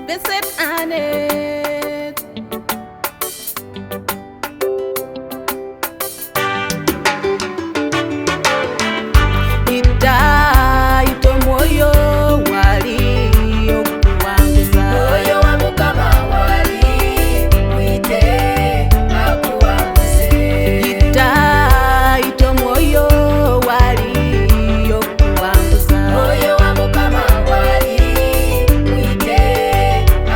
Beset anet Ita ito moyo wali okuwanguza Moyo wa Mukama wali mwite akuwanguze. Ita ito moyo wali okuwanguza Moyo wa Mukama wali mwite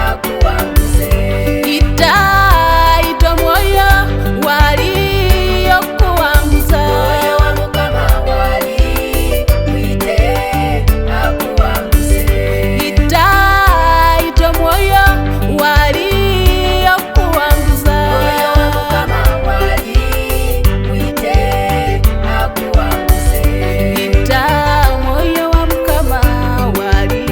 akuwanguze. Ita ito moyo wali okuwanguza Moyo wa Mukama wali mwite akuwanguze. Ita ito moyo wali okuwanguza Moyo wa Mukama wali mwite akuwanguze. Ita moyo wa Mukama wali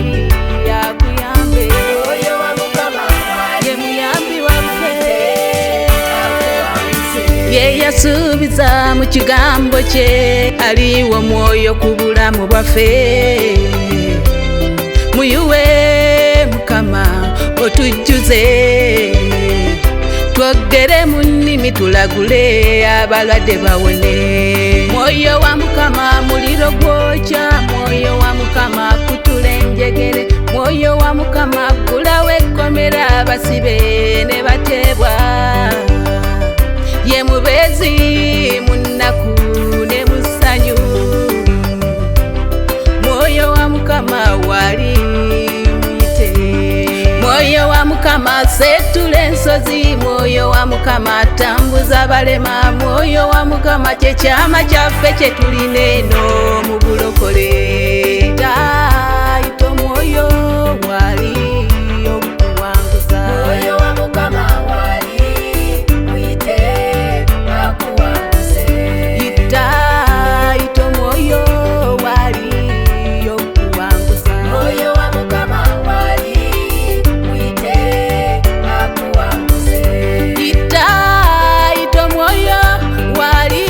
yakuyambe Moyo wa Mukama wali ye muyambi waffe akuwanguze. ye yasuubiza mu kigambo kye aliwo mwoyo ku bulamu bwaffe muyuwe Mukama otujjuze twogere mu nnimi tulagule abalwadde bawone mwoyo wa Mukama muliro gwokya mwoyo wa Mukama kutula enjegere mwoyo wa Mukama gulawo ekkomera abasibe ne bateebwa ye mubeezi mu nnaku ne mu ssanyu mwoyo wa Mukama wali muyite mwoyo wa Mukama seetula ensozi mwoyo wa Mukama tambuza balema mwoyo wa Mukama kye kyama kyaffe kye tulina eno mu bulokole ita omwoyo wali okuwanguza Moyo wa Mukama wali mwite akuwanguze. ita omwoyo wali okuwanguza Moyo wa Mukama wali mwite akuwanguze. ita omwoyo wali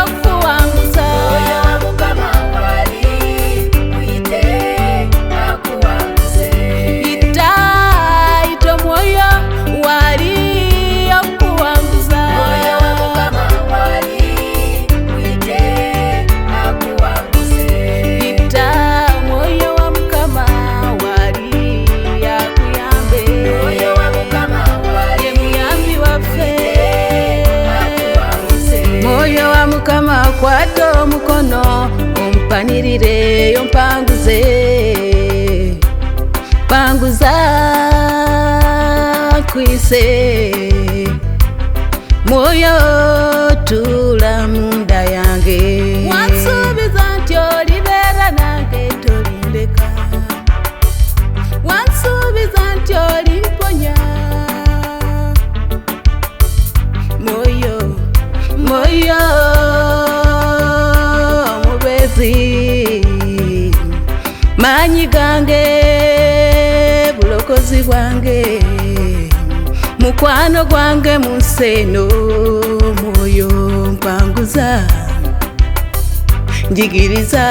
okuwanguza Moyo wa Mukama wali mwite akuwanguze. ita omwoyo wali okuwanguza Moyo wa Mukama wali mwite akuwanguze. ita omwoyo wa Mukama wali yakuyambe Moyo wa Mukama wali ye muyambi waffe akuwanguze. mwoyo wa Mukama kwata omukono ompanirire ompanguze panguza kwise mwoyo tula munda yange wansuubiza nti olibeera nange tolindeka wansuubiza nti olimponya mwoyo mwoyo mubeezi maanyi gange bulokozi bwange mukwano gwange mu nsi eno mwoyo mpanguza njigiriza